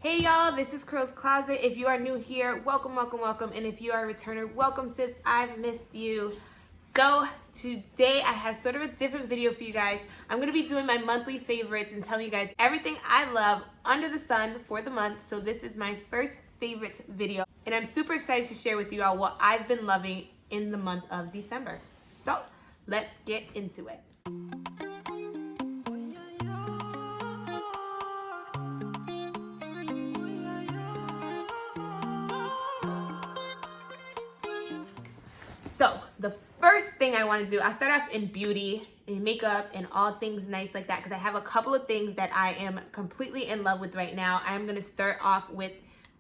Hey y'all, this is Crow's Closet. If you are new here, welcome, welcome, welcome. And if you are a returner, welcome sis, I've missed you. So today I have sort of a different video for you guys. I'm going to be doing my monthly favorites and telling you guys everything I love under the sun for the month. So this is my first favorites video. And I'm super excited to share with you all what I've been loving in the month of December. So let's get into it. So the first thing I want to do, I'll start off in beauty and makeup and all things nice like that because I have a couple of things that I am completely in love with right now. I'm going to start off with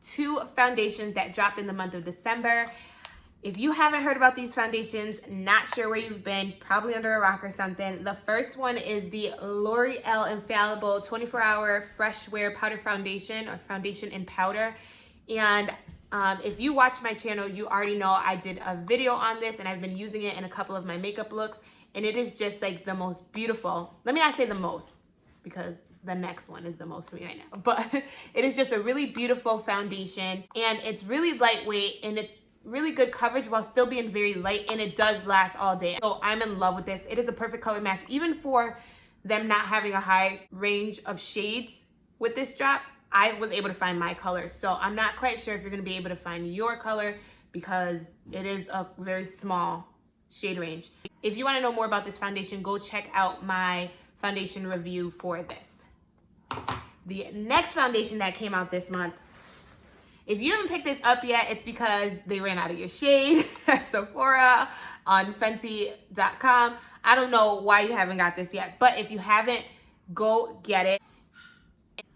two foundations that dropped in the month of December. If you haven't heard about these foundations, not sure where you've been, probably under a rock or something. The first one is the L'Oreal Infallible 24-Hour Fresh Wear Powder Foundation, or foundation in powder. And if you watch my channel, you already know I did a video on this and I've been using it in a couple of my makeup looks. And it is just like the most beautiful. Let me not say the most because the next one is the most for me right now. But it is just a really beautiful foundation and it's really lightweight and it's really good coverage while still being very light, and it does last all day. So I'm in love with this. It is a perfect color match, even for them not having a high range of shades with this drop. I was able to find my color. So I'm not quite sure if you're going to be able to find your color because it is a very small shade range. If you want to know more about this foundation, go check out my foundation review for this. The next foundation that came out this month, if you haven't picked this up yet, it's because they ran out of your shade at Sephora, on Fenty.com. I don't know why you haven't got this yet, but if you haven't, go get it.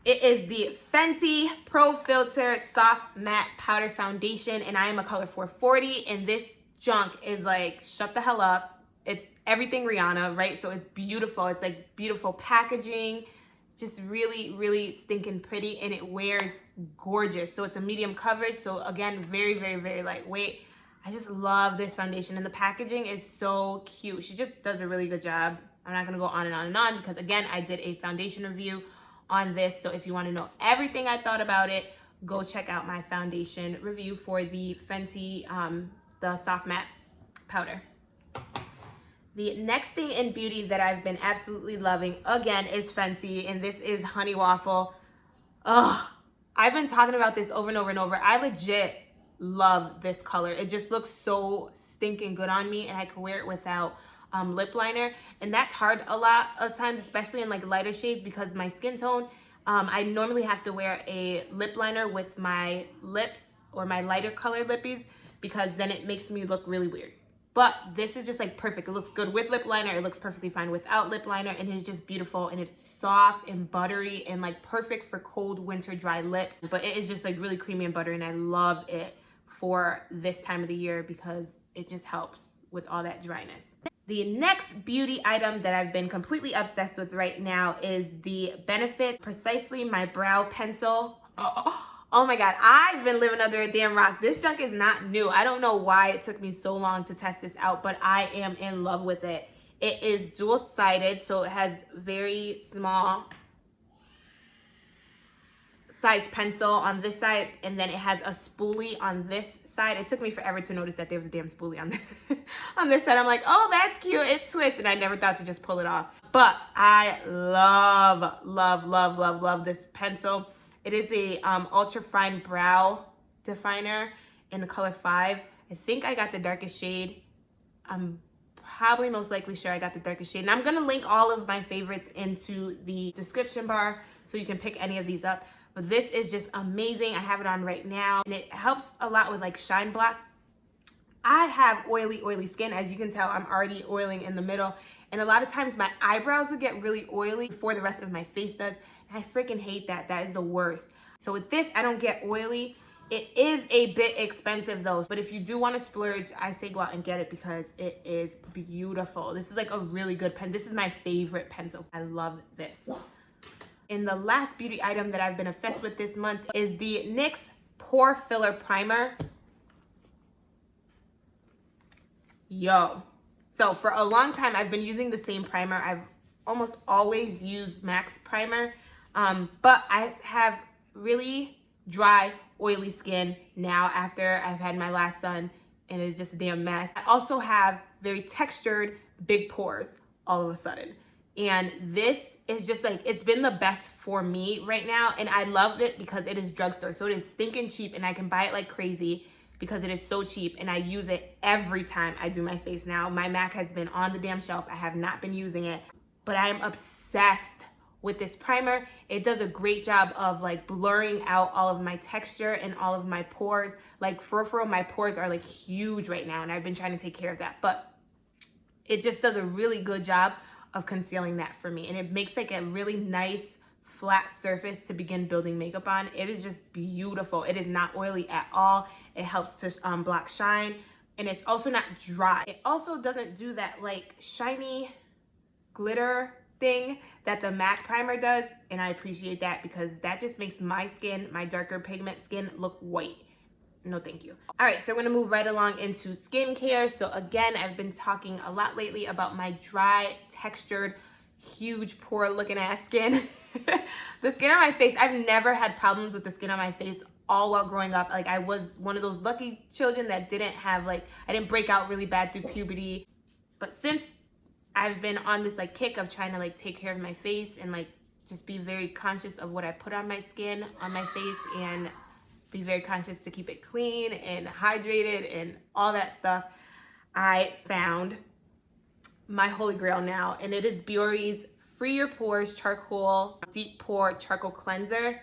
It is the Fenty Pro Filter Soft Matte Powder Foundation, and I am a color 440, and this junk is like, shut the hell up. It's everything Rihanna, right? So it's beautiful. It's like beautiful packaging, just really, really stinking pretty, and it wears gorgeous. So it's a medium coverage. So again, very, very, very lightweight. I just love this foundation, and the packaging is so cute. She just does a really good job. I'm not gonna go on and on and on because again, I did a foundation review on this. So if you want to know everything I thought about it, go check out my foundation review for the Fenty, the soft matte powder. The next thing in beauty that I've been absolutely loving again is Fenty, and this is Honey Waffle. Ugh, I've been talking about this over and over and over. I legit love this color. It just looks so stinking good on me, and I can wear it without lip liner, and that's hard a lot of times, especially in like lighter shades because my skin tone. I normally have to wear a lip liner with my lips or my lighter colored lippies because then it makes me look really weird. But this is just like perfect. It looks good with lip liner. It looks perfectly fine without lip liner, and it's just beautiful, and it's soft and buttery and like perfect for cold winter dry lips. But it is just like really creamy and buttery, and I love it for this time of the year because it just helps with all that dryness. The next beauty item that I've been completely obsessed with right now is the Benefit Precisely My Brow Pencil. Oh my God, I've been living under a damn rock. This junk is not new. I don't know why it took me so long to test this out, but I am in love with it. It is dual-sided, so it has very small size pencil on this side, and then it has a spoolie on this side. It took me forever to notice that there was a damn spoolie on this, on this side. I'm like, oh, that's cute. It twists, and I never thought to just pull it off. But I love, love, love, love, love this pencil. It is a ultra fine brow definer in the color 5. I think I got the darkest shade. I'm probably most likely sure I got the darkest shade. And I'm going to link all of my favorites into the description bar so you can pick any of these up. But this is just amazing. I have it on right now, and it helps a lot with like shine block. I have oily skin. As you can tell, I'm already oiling in the middle. And a lot of times my eyebrows will get really oily before the rest of my face does. And I freaking hate that. That is the worst. So with this, I don't get oily. It is a bit expensive though. But if you do want to splurge, I say go out and get it because it is beautiful. This is like a really good pen. This is my favorite pencil. I love this. And the last beauty item that I've been obsessed with this month is the NYX Pore Filler Primer. Yo. So for a long time, I've been using the same primer. I've almost always used MAC's primer. But I have really dry, oily skin now after I've had my last son, and it's just a damn mess. I also have very textured big pores all of a sudden. And this is just like, it's been the best for me right now. And I love it because it is drugstore. So it is stinking cheap and I can buy it like crazy because it is so cheap. And I use it every time I do my face now. My MAC has been on the damn shelf. I have not been using it, but I am obsessed with this primer. It does a great job of like blurring out all of my texture and all of my pores. Like for real, my pores are like huge right now and I've been trying to take care of that. But it just does a really good job of concealing that for me. And it makes like a really nice flat surface to begin building makeup on. It is just beautiful. It is not oily at all. It helps to block shine. And it's also not dry. It also doesn't do that like shiny glitter thing that the MAC primer does. And I appreciate that because that just makes my skin, my darker pigment skin, look white. No, thank you. All right, so we're gonna move right along into skincare. So again, I've been talking a lot lately about my dry, textured, huge pore looking ass skin. The skin on my face, I've never had problems with the skin on my face all while growing up. Like I was one of those lucky children that didn't have like, I didn't break out really bad through puberty. But since I've been on this like kick of trying to like take care of my face and like just be very conscious of what I put on my skin, on my face, and be very conscious to keep it clean and hydrated and all that stuff, I found my holy grail now, and it is Biore's Free Your Pores Charcoal Deep Pore Charcoal Cleanser.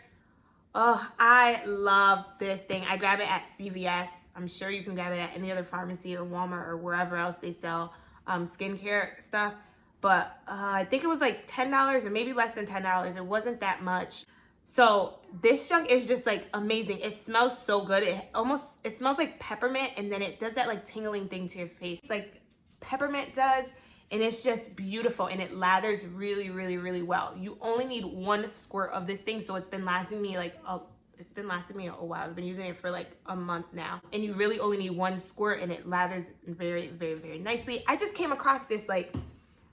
Oh, I love this thing. I grab it at CVS. I'm sure you can grab it at any other pharmacy or Walmart or wherever else they sell skincare stuff. But I think it was like $10 or maybe less than $10. It wasn't that much. So this junk is just like amazing. It smells so good. It smells like peppermint, and then it does that like tingling thing to your face like peppermint does, and it's just beautiful, and it lathers really, really, really well. You only need 1 squirt of this thing, so it's been lasting me like a while. I've been using it for like a month now, and you really only need 1 squirt, and it lathers very, very, very nicely. I just came across this like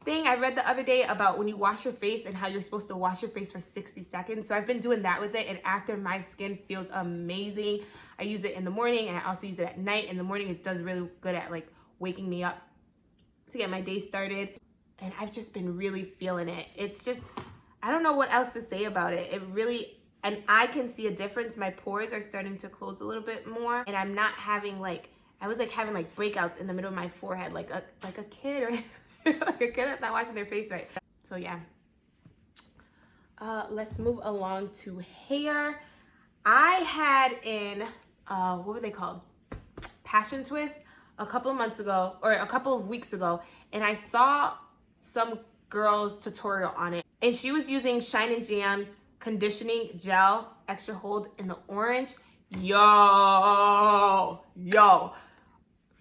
thing I read the other day about when you wash your face and how you're supposed to wash your face for 60 seconds. So I've been doing that with it, and after, my skin feels amazing. I use it in the morning and I also use it at night. In the morning, it does really good at like waking me up to get my day started, and I've just been really feeling it. It's just, I don't know what else to say about it. It really, and I can see a difference. My pores are starting to close a little bit more, and I'm not having like, I was like having like breakouts in the middle of my forehead like a kid, or like a kid that's not washing their face right. So yeah, let's move along to hair. I had in what were they called, Passion Twist, a couple of months ago or a couple of weeks ago, and I saw some girl's tutorial on it, and she was using Shine and Jam's conditioning gel extra hold in the orange. Yo,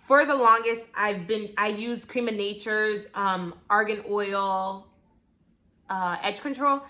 for the longest, I used Cream of Nature's Argan Oil Edge Control.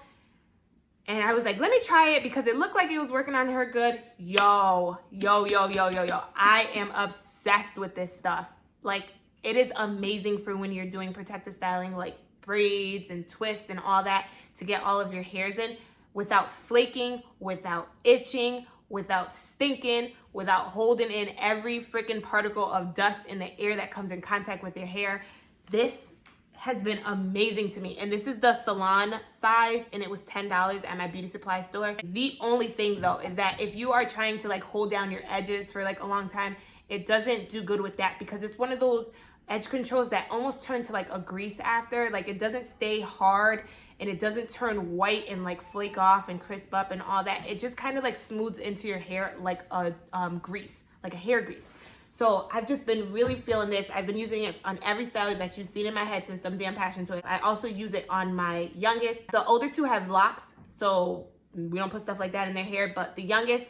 And I was like, let me try it because it looked like it was working on her good. Yo. I am obsessed with this stuff. Like, it is amazing for when you're doing protective styling, like braids and twists and all that, to get all of your hairs in without flaking, without itching, without stinking, without holding in every freaking particle of dust in the air that comes in contact with your hair. This has been amazing to me. And this is the salon size, and it was $10 at my beauty supply store. The only thing though is that if you are trying to like hold down your edges for like a long time, it doesn't do good with that, because it's one of those edge controls that almost turn to like a grease after. Like, it doesn't stay hard, and it doesn't turn white and like flake off and crisp up and all that. It just kind of like smooths into your hair like a grease, like a hair grease. So I've just been really feeling this. I've been using it on every style that you've seen in my head since some damn Passion Twist. I also use it on my youngest. The older two have locks, so we don't put stuff like that in their hair, but the youngest,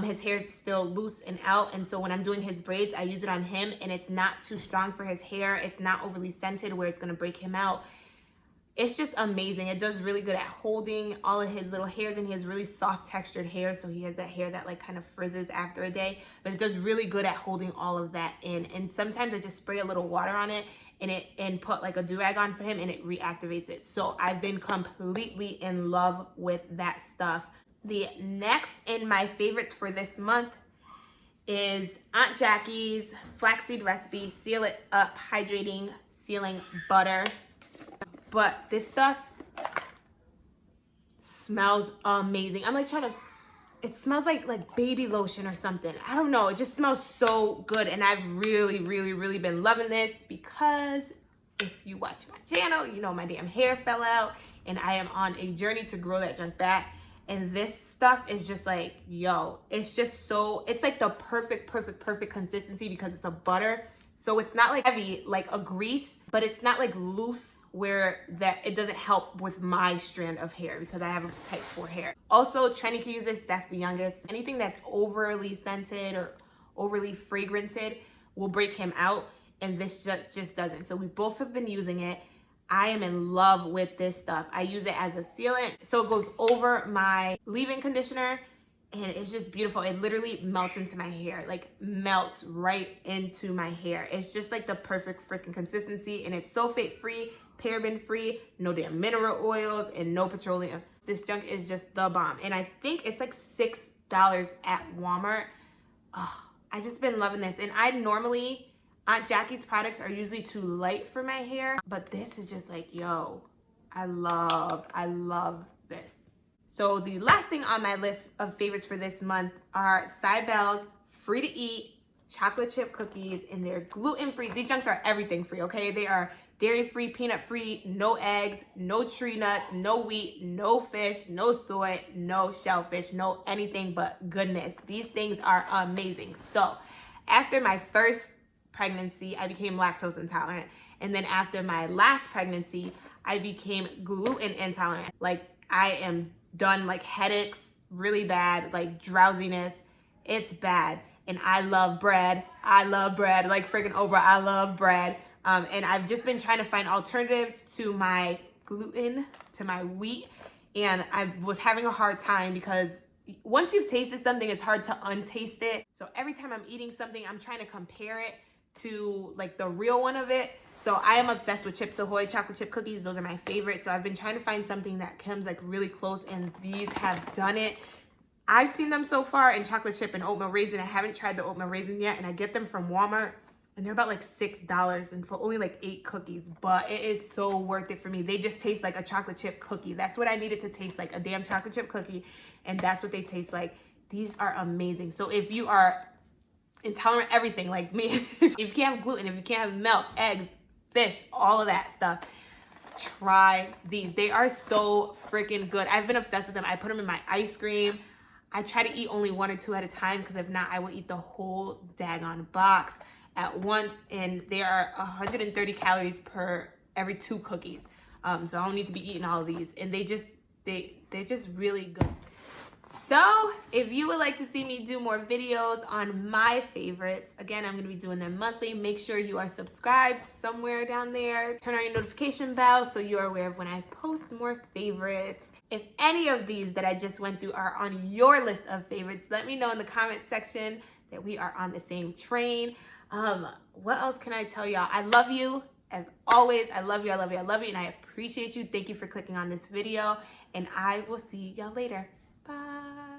his hair is still loose and out, and so when I'm doing his braids, I use it on him, and it's not too strong for his hair. It's not overly scented where it's gonna break him out. It's just amazing. It does really good at holding all of his little hairs, and he has really soft textured hair, so he has that hair that like kind of frizzes after a day, but it does really good at holding all of that in. And sometimes I just spray a little water on it and put like a do-rag on for him, and it reactivates it. So I've been completely in love with that stuff. The next in my favorites for this month is Aunt Jackie's Flaxseed Recipe Seal It Up Hydrating Sealing Butter. But this stuff smells amazing. I'm like trying to, it smells like baby lotion or something. I don't know, it just smells so good, and I've really been loving this because if you watch my channel, you know my damn hair fell out and I am on a journey to grow that junk back. And this stuff is just like, yo, it's just so, it's like the perfect consistency because it's a butter. So it's not like heavy like a grease, but it's not like loose where that it doesn't help with my strand of hair because I have a type 4 hair. Also, Trenny can use this, that's the youngest. Anything that's overly scented or overly fragranted will break him out, and this just doesn't. So we both have been using it. I am in love with this stuff. I use it as a sealant. So it goes over my leave-in conditioner and it's just beautiful. It literally melts into my hair, like melts right into my hair. It's just like the perfect freaking consistency, and it's sulfate free, paraben free, no damn mineral oils, and no petroleum. This junk is just the bomb. And I think it's like $6 at Walmart. Oh, I just been loving this. And I normally, Aunt Jackie's products are usually too light for my hair, but this is just like, yo, I love this. So the last thing on my list of favorites for this month are Cybelle's free to eat chocolate chip cookies, and they're gluten-free. These junks are everything free, okay? They are dairy-free, peanut-free, no eggs, no tree nuts, no wheat, no fish, no soy, no shellfish, no anything but goodness. These things are amazing. So after my first pregnancy, I became lactose intolerant. And then after my last pregnancy, I became gluten intolerant. Like, I am done, like headaches, really bad, like drowsiness. It's bad. And I love bread. Like freaking Oprah, I love bread. And I've just been trying to find alternatives to my gluten, to my wheat. And I was having a hard time because once you've tasted something, it's hard to untaste it. So every time I'm eating something, I'm trying to compare it to like the real one of it. So I am obsessed with Chips Ahoy chocolate chip cookies. Those are my favorite. So I've been trying to find something that comes like really close, and these have done it. I've seen them so far in chocolate chip and oatmeal raisin. I haven't tried the oatmeal raisin yet, and I get them from Walmart, and they're about like $6 and for only like 8 cookies, but it is so worth it for me. They just taste like a chocolate chip cookie. That's what I needed to taste like, a damn chocolate chip cookie, and that's what they taste like. These are amazing. So if you are intolerant to everything like me, if you can't have gluten, if you can't have milk, eggs, fish, all of that stuff, try these. They are so freaking good. I've been obsessed with them. I put them in my ice cream. I try to eat only 1 or 2 at a time, because if not, I will eat the whole daggone box at once. And they are 130 calories per every 2 cookies. So I don't need to be eating all of these. And they're just really good. So if you would like to see me do more videos on my favorites, again, I'm going to be doing them monthly. Make sure you are subscribed somewhere down there. Turn on your notification bell so you are aware of when I post more favorites. If any of these that I just went through are on your list of favorites, let me know in the comment section that we are on the same train. What else can I tell y'all? I love you. As always, I love you, and I appreciate you. Thank you for clicking on this video, and I will see y'all later. Bye.